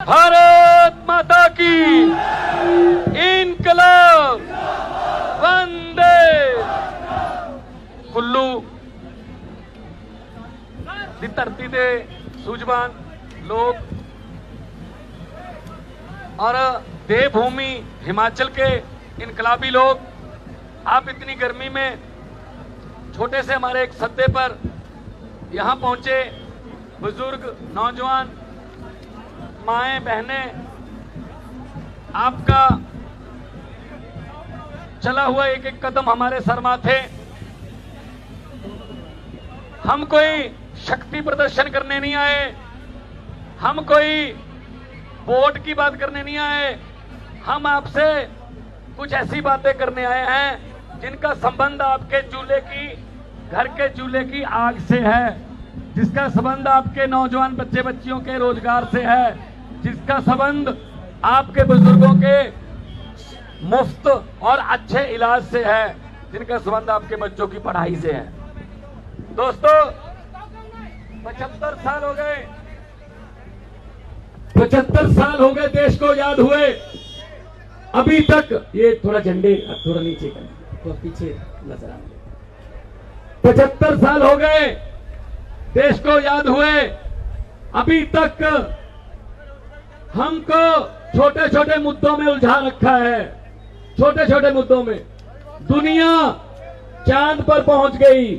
भारत माता की इनकलाब वंदे। कुल्लू दी धरती दे सूझवान लोग और देवभूमि हिमाचल के इनकलाबी लोग, आप इतनी गर्मी में छोटे से हमारे एक सत्ते पर यहां पहुंचे। बुजुर्ग, नौजवान, माएं, बहनें, आपका चला हुआ एक एक कदम हमारे सर माथे। हम कोई शक्ति प्रदर्शन करने नहीं आए, हम कोई वोट की बात करने नहीं आए। हम आपसे कुछ ऐसी बातें करने आए हैं जिनका संबंध आपके चूल्हे की, घर के चूल्हे की आग से है, जिसका संबंध आपके नौजवान बच्चे बच्चियों के रोजगार से है, जिसका संबंध आपके बुजुर्गों के मुफ्त और अच्छे इलाज से है, जिनका संबंध आपके बच्चों की पढ़ाई से है। दोस्तों, 75 साल हो गए, 75 साल हो गए देश को याद हुए। अभी तक ये थोड़ा झंडे थोड़ा नीचे कर, तो पीछे नजर आ। 75 साल हो गए देश को याद हुए। अभी तक हमको छोटे छोटे मुद्दों में उलझा रखा है। छोटे छोटे मुद्दों में दुनिया चांद पर पहुंच गई,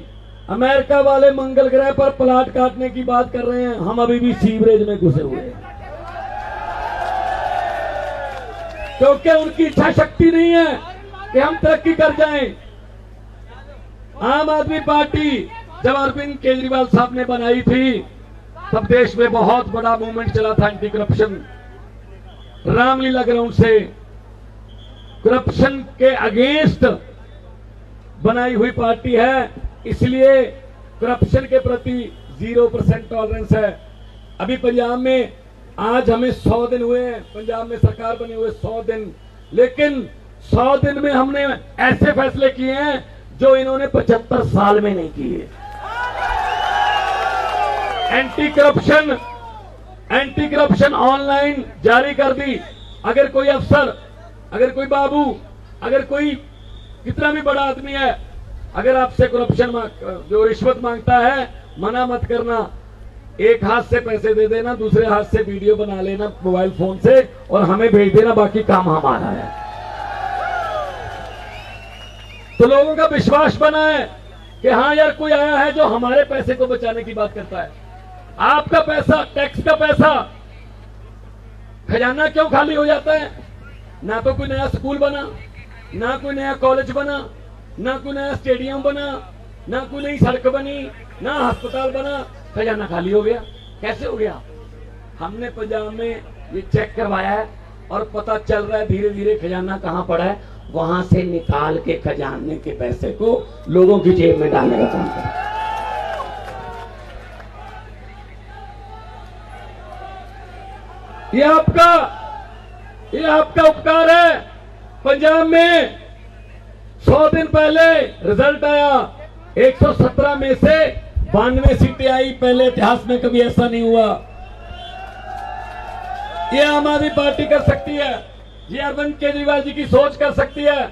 अमेरिका वाले मंगल ग्रह पर प्लाट काटने की बात कर रहे हैं, हम अभी भी सीवरेज में घुसे हुए हैं, क्योंकि उनकी इच्छा शक्ति नहीं है कि हम तरक्की कर जाएं। आम आदमी पार्टी जब अरविंद केजरीवाल साहब ने बनाई थी, तब देश में बहुत बड़ा मूवमेंट चला था एंटी करप्शन। रामलीला ग्राउंड से करप्शन के अगेंस्ट बनाई हुई पार्टी है, इसलिए करप्शन के प्रति 0% टॉलरेंस है। अभी पंजाब में आज हमें 100 दिन हुए हैं, पंजाब में सरकार बने हुए 100 दिन, लेकिन 100 दिन में हमने ऐसे फैसले किए हैं जो इन्होंने 75 साल में नहीं किए। एंटी करप्शन ऑनलाइन जारी कर दी। अगर कोई अफसर, अगर कोई बाबू, अगर कोई कितना भी बड़ा आदमी है, अगर आपसे करप्शन जो रिश्वत मांगता है, मना मत करना। एक हाथ से पैसे दे देना, दूसरे हाथ से वीडियो बना लेना मोबाइल फोन से और हमें भेज देना, बाकी काम हमारा है। तो लोगों का विश्वास बना है कि हाँ यार, कोई आया है जो हमारे पैसे को बचाने की बात करता है। आपका पैसा, टैक्स का पैसा, खजाना क्यों खाली हो जाता है? ना तो कोई नया स्कूल बना, ना कोई नया कॉलेज बना, ना कोई नया स्टेडियम बना, ना कोई नई सड़क बनी, ना अस्पताल बना, खजाना खाली हो गया। कैसे हो गया? हमने पंजाब में ये चेक करवाया है और पता चल रहा है धीरे धीरे खजाना कहां पड़ा है, वहां से निकाल के खजाने के पैसे को लोगों की जेब में डालने का काम करें। ये आपका उपकार है। पंजाब में 100 दिन पहले रिजल्ट आया, 117 में से 92 सीटें आई। पहले इतिहास में कभी ऐसा नहीं हुआ। ये आम आदमी पार्टी कर सकती है, ये अरविंद केजरीवाल जी की सोच कर सकती है।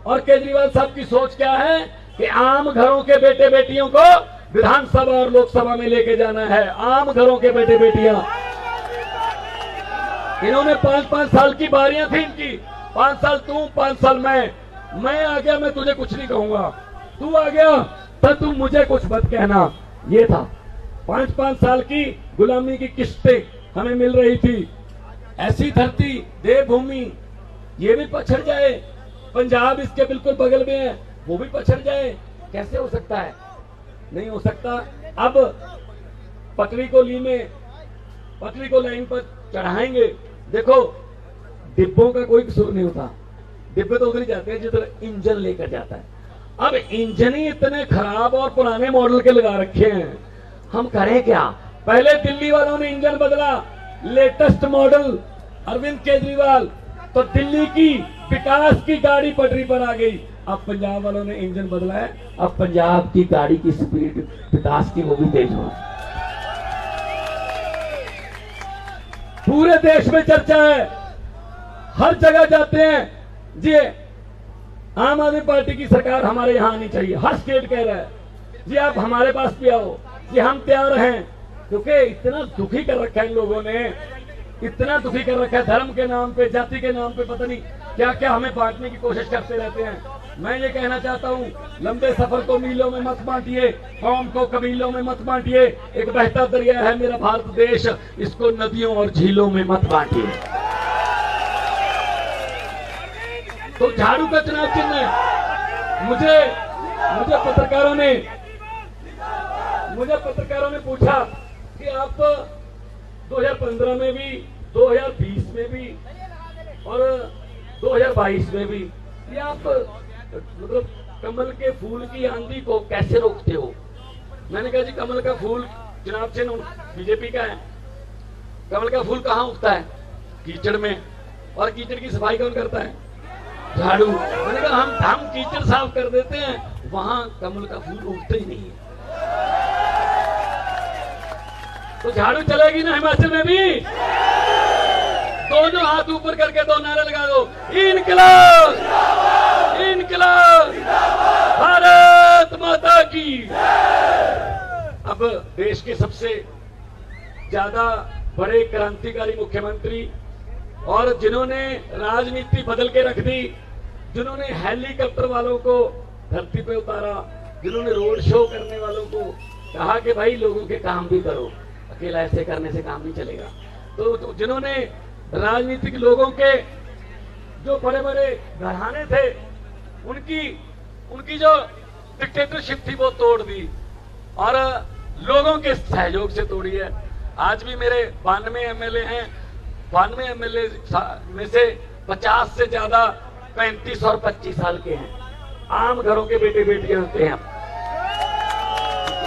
और केजरीवाल साहब की सोच क्या है कि आम घरों के बेटे बेटियों को विधानसभा और लोकसभा में लेके जाना है। आम घरों के बेटे बेटियां, इन्होंने 5-5 साल की बारियां थी इनकी, 5 साल तू, 5 साल मैं आ गया, मैं तुझे कुछ नहीं कहूंगा, तू आ गया तब तुम मुझे कुछ मत कहना। ये था 5-5 साल की गुलामी की किस्तें हमें मिल रही थी। ऐसी धरती, देवभूमि, ये भी पछड़ जाए, पंजाब इसके बिल्कुल बगल में है, वो भी पछड़ जाए, कैसे हो सकता है? नहीं हो सकता। अब पटरी को लाइन पर चढ़ाएंगे। देखो, डिब्बों का कोई कसूर नहीं होता, डिब्बे तो उधर ही जाते हैं जिधर इंजन लेकर जाता है। अब इंजन ही इतने खराब और पुराने मॉडल के लगा रखे हैं, हम करें क्या? पहले दिल्ली वालों ने इंजन बदला, लेटेस्ट मॉडल अरविंद केजरीवाल, तो दिल्ली की विकास की गाड़ी पटरी पर आ गई। अब पंजाब वालों ने इंजन बदला है, अब पंजाब की गाड़ी की स्पीड विकास की वो भी तेज हो। पूरे देश में चर्चा है, हर जगह जाते हैं जी आम आदमी पार्टी की सरकार हमारे यहाँ आनी चाहिए। हर स्टेट कह रहा है जी आप हमारे पास भी आओ, कि हम तैयार हैं। क्योंकि इतना दुखी कर रखा है इन लोगों ने, इतना दुखी कर रखा है, धर्म के नाम पे, जाति के नाम पे, पता नहीं क्या क्या हमें बांटने की कोशिश करते रहते हैं। मैं ये कहना चाहता हूँ, लंबे सफर को मीलों में मत बांटिए, कौम को कबीलों में मत बांटिए। एक बहता दरिया है मेरा भारत देश, इसको नदियों और झीलों में मत बांटिए। तो झाड़ू का चुनाव चिन्ह है। मुझे पत्रकारों ने पूछा कि आप 2015 में भी, 2020 में भी और 2022 में भी ये आप मतलब कमल के फूल की आंधी को कैसे रोकते हो? मैंने कहा जी कमल का फूल चुनाव चिन्ह बीजेपी का है। कमल का फूल कहाँ उगता है? कीचड़ में। और कीचड़ की सफाई कौन करता है? झाड़ू। मैंने कहा हम कीचड़ साफ कर देते हैं, वहां कमल का फूल उगता ही नहीं है। तो झाड़ू चलेगी ना हिमाचल में भी? दोनों हाथ ऊपर करके दो नारे लगा दो, इनकलाब, इनकलाब, भारत माता की। अब देश के सबसे ज्यादा बड़े क्रांतिकारी मुख्यमंत्री और जिन्होंने राजनीति बदल के रख दी, जिन्होंने हेलीकॉप्टर वालों को धरती पे उतारा, जिन्होंने रोड शो करने वालों को कहा कि भाई लोगों के काम भी करो, अकेला ऐसे करने से काम नहीं चलेगा। तो जिन्होंने राजनीतिक लोगों के जो बड़े बड़े घराने थे उनकी जो डिक्टेटरशिप थी वो तोड़ दी और लोगों के सहयोग से तोड़ी है। आज भी मेरे 92 एमएलए हैं, 92 एमएलए में से 50 से ज्यादा 35 और 25 साल के हैं, आम घरों के बेटे बेटियां होते हैं।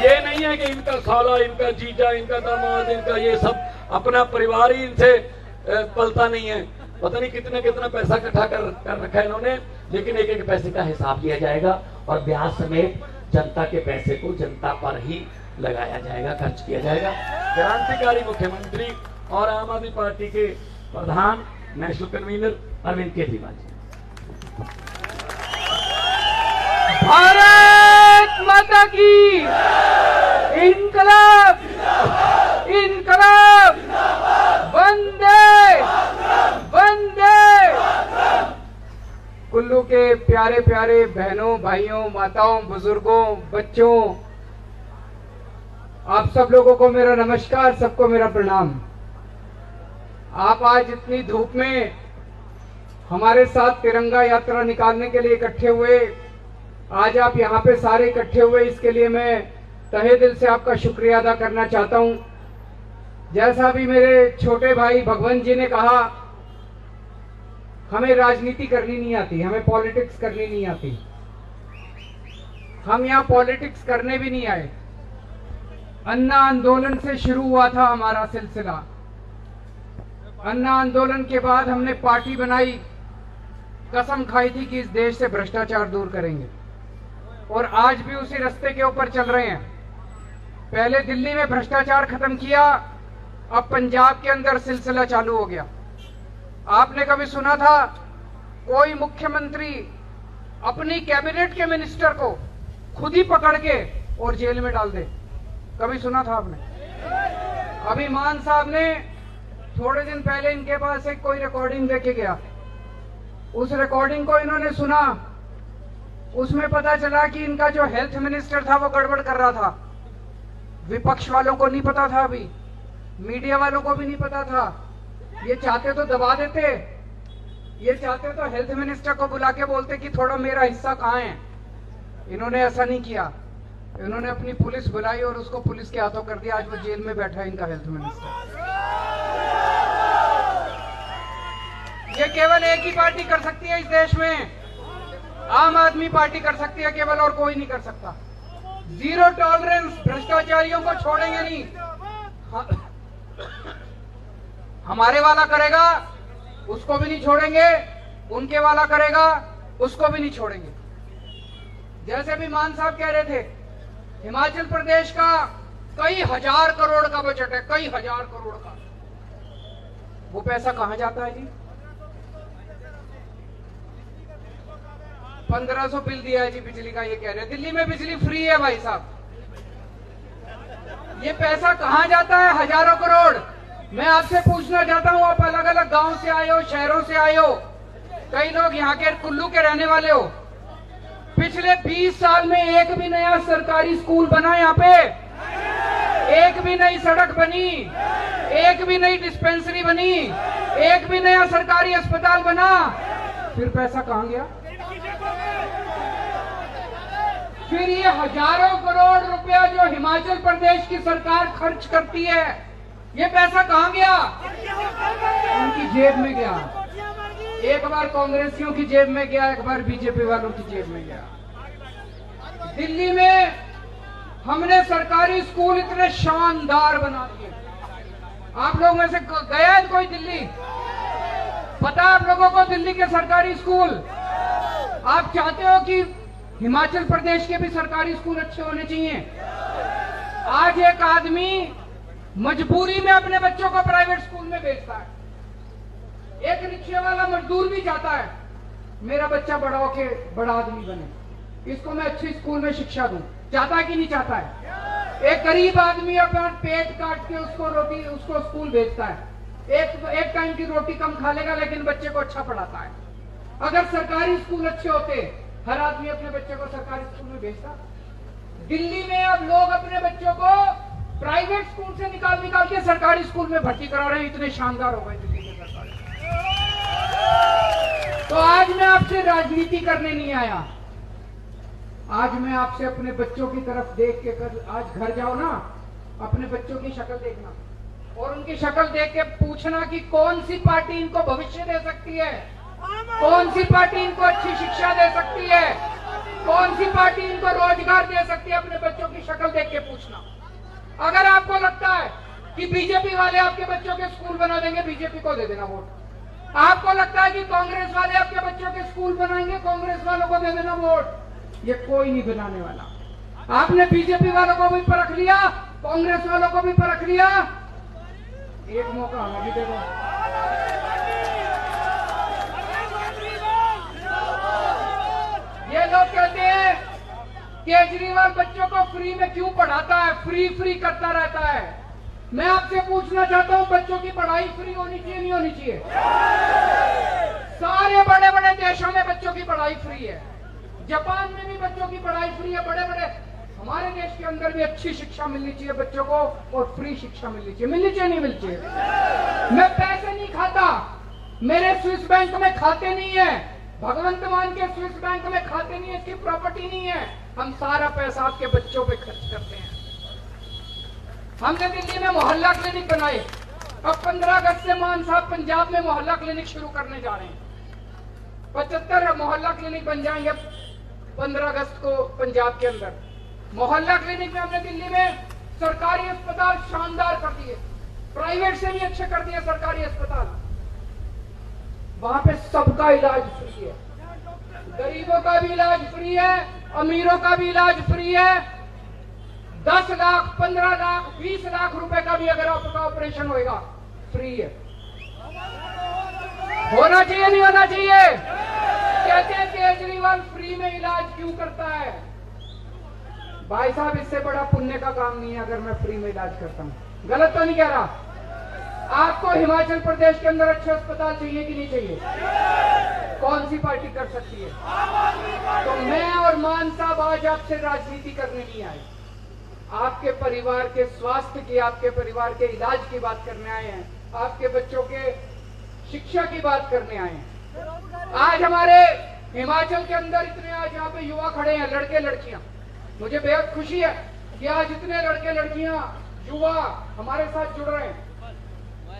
ये नहीं है कि इनका साला, इनका जीजा, इनका दामाद, इनका ये सब अपना परिवार ही इनसे पलता नहीं है। पता नहीं कितना कितना पैसा इकट्ठा कर रखा है इन्होंने, लेकिन एक एक पैसे का हिसाब लिया जाएगा और ब्याज समेत जनता के पैसे को जनता पर ही लगाया जाएगा, खर्च किया जाएगा। क्रांतिकारी मुख्यमंत्री और आम आदमी पार्टी के प्रधान नेशनल कन्वीनर अरविंद केजरीवाल जी। भारत माता की, इनकलाब, इनकलाब, वंदे वंदे। कुल्लू के प्यारे प्यारे बहनों, भाइयों, माताओं, बुजुर्गों, बच्चों, आप सब लोगों को मेरा नमस्कार, सबको मेरा प्रणाम। आप आज इतनी धूप में हमारे साथ तिरंगा यात्रा निकालने के लिए इकट्ठे हुए, आज आप यहाँ पे सारे इकट्ठे हुए, इसके लिए मैं तहे दिल से आपका शुक्रिया अदा करना चाहता हूँ। जैसा भी मेरे छोटे भाई भगवंत जी ने कहा, हमें राजनीति करनी नहीं आती, हमें पॉलिटिक्स करनी नहीं आती। हम यहाँ पॉलिटिक्स करने भी नहीं आए। अन्ना आंदोलन से शुरू हुआ था हमारा सिलसिला। अन्ना आंदोलन के बाद हमने पार्टी बनाई, कसम खाई थी कि इस देश से भ्रष्टाचार दूर करेंगे और आज भी उसी रास्ते के ऊपर चल रहे हैं। पहले दिल्ली में भ्रष्टाचार खत्म किया, अब पंजाब के अंदर सिलसिला चालू हो गया। आपने कभी सुना था कोई मुख्यमंत्री अपनी कैबिनेट के मिनिस्टर को खुद ही पकड़ के और जेल में डाल दे? कभी सुना था आपने? अभी मान साहब ने थोड़े दिन पहले इनके पास एक कोई रिकॉर्डिंग देके गया, उस रिकॉर्डिंग को इन्होंने सुना, उसमें पता चला कि इनका जो हेल्थ मिनिस्टर था वो गड़बड़ कर रहा था। विपक्ष वालों को नहीं पता था, अभी मीडिया वालों को भी नहीं पता था। ये चाहते तो दबा देते, ये चाहते तो हेल्थ मिनिस्टर को बुला के बोलते कि थोड़ा मेरा हिस्सा कहाँ है। इन्होंने ऐसा नहीं किया, इन्होंने अपनी पुलिस बुलाई और उसको पुलिस के हाथों कर दिया। आज वो जेल में बैठा है इनका हेल्थ मिनिस्टर। ये केवल एक ही पार्टी कर सकती है इस देश में, आम आदमी पार्टी कर सकती है केवल, और कोई नहीं कर सकता। जीरो टॉलरेंस, भ्रष्टाचारियों को छोड़ेंगे नहीं। हमारे वाला करेगा उसको भी नहीं छोड़ेंगे, उनके वाला करेगा उसको भी नहीं छोड़ेंगे। जैसे भी मान साहब कह रहे थे, हिमाचल प्रदेश का कई हजार करोड़ का बजट है, कई हजार करोड़ का। वो पैसा कहां जाता है जी? 1500 बिल दिया है जी बिजली का, ये कह रहे हैं दिल्ली में बिजली फ्री है भाई साहब। ये पैसा कहां जाता है? हजारों करोड़। मैं आपसे पूछना चाहता हूं, आप अलग अलग गांव से आए हो, शहरों से आए हो, कई लोग यहाँ के कुल्लू के रहने वाले हो। पिछले 20 साल में एक भी नया सरकारी स्कूल बना यहाँ पे? एक भी नई सड़क बनी? एक भी नई डिस्पेंसरी बनी? एक भी नया सरकारी अस्पताल बना? फिर पैसा कहां गया? फिर ये हजारों करोड़ रुपया जो हिमाचल प्रदेश की सरकार खर्च करती है, ये पैसा कहां गया? उनकी जेब में गया। एक बार कांग्रेसियों की जेब में गया, एक बार बीजेपी वालों की जेब में गया। दिल्ली में हमने सरकारी स्कूल इतने शानदार बना दिए। आप लोग में से गया है कोई दिल्ली? पता है आप लोगों को दिल्ली के सरकारी स्कूल? आप चाहते हो कि हिमाचल प्रदेश के भी सरकारी स्कूल अच्छे होने चाहिए। आज एक आदमी मजबूरी में अपने बच्चों को प्राइवेट स्कूल में भेजता है। एक रिक्शे वाला मजदूर भी चाहता है मेरा बच्चा बड़ा होके बड़ा आदमी बने, इसको मैं अच्छी स्कूल में शिक्षा दूं। चाहता है कि नहीं चाहता है? एक गरीब आदमी अपना पेट काट के उसको स्कूल भेजता है। एक टाइम की रोटी कम खा लेगा लेकिन बच्चे को अच्छा पढ़ाता है। अगर सरकारी स्कूल अच्छे होते, हर आदमी अपने बच्चे को सरकारी स्कूल में भेजता। दिल्ली में अब लोग अपने बच्चों को प्राइवेट स्कूल से निकाल के सरकारी स्कूल में भर्ती करा रहे हैं। इतने शानदार हो गए दिल्ली के सरकारी। तो आज मैं आपसे राजनीति करने नहीं आया, आज मैं आपसे अपने बच्चों की तरफ देख के आज घर जाओ ना, अपने बच्चों की शक्ल देखना और उनकी शक्ल देख के पूछना कि कौन सी पार्टी इनको भविष्य दे सकती है, कौन सी पार्टी इनको अच्छी शिक्षा दे सकती है, कौन सी पार्टी इनको रोजगार दे सकती है। अपने बच्चों की शक्ल देख के पूछना। अगर आपको लगता है कि बीजेपी वाले आपके बच्चों के स्कूल बना देंगे, बीजेपी को दे देना वोट। आपको लगता है कि कांग्रेस वाले आपके बच्चों के स्कूल बनाएंगे, कांग्रेस वालों को दे देना वोट। ये कोई नहीं बनाने वाला। आपने बीजेपी वालों को भी परख लिया, कांग्रेस वालों को भी परख लिया, एक मौका हमें भी दे दो। ये लोग कहते हैं केजरीवाल बच्चों को फ्री में क्यों पढ़ाता है, फ्री करता रहता है। मैं आपसे पूछना चाहता हूं, बच्चों की पढ़ाई फ्री होनी चाहिए नहीं होनी चाहिए? सारे बड़े बड़े देशों में बच्चों की पढ़ाई फ्री है। जापान में भी बच्चों की पढ़ाई फ्री है। बड़े बड़े हमारे देश के अंदर भी अच्छी शिक्षा मिलनी चाहिए बच्चों को और फ्री शिक्षा मिलनी चाहिए। मिलनी चाहिए नहीं मिलनी चाहिए? मैं पैसे नहीं खाता, मेरे स्विस बैंक में खाते नहीं है, भगवंत मान के स्विस बैंक में खाते नहीं है, इसकी प्रॉपर्टी नहीं है। हम सारा पैसा आपके बच्चों पे खर्च करते हैं। हमने दिल्ली में मोहल्ला क्लिनिक बनाए। अब 15 अगस्त से मान साहब पंजाब में मोहल्ला क्लिनिक शुरू करने जा रहे हैं। 75 मोहल्ला क्लिनिक बन जाएंगे 15 अगस्त को पंजाब के अंदर। मोहल्ला क्लिनिक में हमने दिल्ली में सरकारी अस्पताल शानदार कर दिए, प्राइवेट से भी अच्छे कर दिए सरकारी अस्पताल। वहां पे सबका इलाज फ्री है, गरीबों का भी इलाज फ्री है, अमीरों का भी इलाज फ्री है। 10 लाख 15 लाख 20 लाख रुपए का भी अगर आपका ऑपरेशन होगा फ्री है। होना चाहिए नहीं होना चाहिए? कहते हैं केजरीवाल फ्री में इलाज क्यों करता है? भाई साहब इससे बड़ा पुण्य का काम नहीं है अगर मैं फ्री में इलाज करता हूं। गलत तो नहीं कह रहा? आपको हिमाचल प्रदेश के अंदर अच्छे अस्पताल चाहिए कि नहीं चाहिए? कौन सी पार्टी कर सकती है? तो मैं और मान साहब आज आपसे राजनीति करने नहीं आए, आपके परिवार के स्वास्थ्य की, आपके परिवार के इलाज की बात करने आए हैं, आपके बच्चों के शिक्षा की बात करने आए हैं। आज हमारे हिमाचल के अंदर इतने आज यहाँ पे युवा खड़े हैं, लड़के लड़कियां। मुझे बेहद खुशी है कि आज इतने लड़के लड़कियां युवा हमारे साथ जुड़ रहे हैं।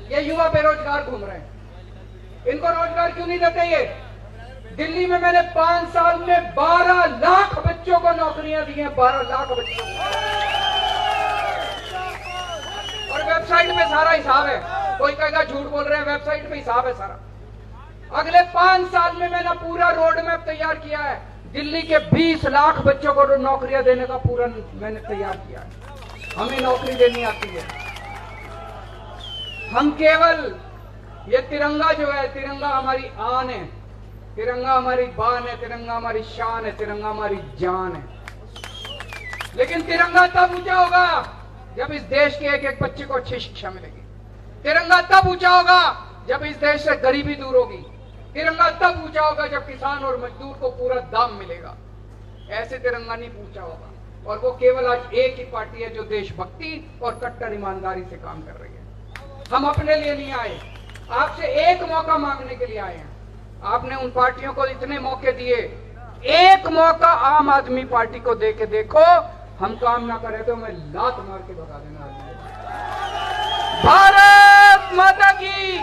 ये युवा बेरोजगार घूम रहे हैं, इनको रोजगार क्यों नहीं देते? ये दिल्ली में मैंने 5 साल में 12 लाख बच्चों को नौकरियां दी हैं, 12 लाख बच्चों को। और वेबसाइट पे सारा हिसाब है, कोई कहेगा झूठ बोल रहे हैं, वेबसाइट पे हिसाब है सारा। अगले 5 साल में मैंने पूरा रोड मैप तैयार किया है, दिल्ली के 20 लाख बच्चों को नौकरियां देने का पूरा मैंने तैयार किया है। हमें नौकरी देनी आती है। हम केवल ये तिरंगा जो है, तिरंगा हमारी आन है, तिरंगा हमारी बान है, तिरंगा हमारी शान है, तिरंगा हमारी जान है। लेकिन तिरंगा तब ऊंचा होगा जब इस देश के एक एक बच्चे को अच्छी शिक्षा मिलेगी। तिरंगा तब ऊंचा होगा जब इस देश से गरीबी दूर होगी। तिरंगा तब ऊंचा होगा जब किसान और मजदूर को पूरा दाम मिलेगा। ऐसे तिरंगा नहीं ऊंचा होगा। और वो केवल आज एक ही पार्टी है जो देशभक्ति और कट्टर ईमानदारी से काम कर रही है। हम अपने लिए नहीं आए, आपसे एक मौका मांगने के लिए आए हैं। आपने उन पार्टियों को इतने मौके दिए, एक मौका आम आदमी पार्टी को दे के देखो। हम काम ना करें तो मैं लात मार के भगा देना। भारत माता की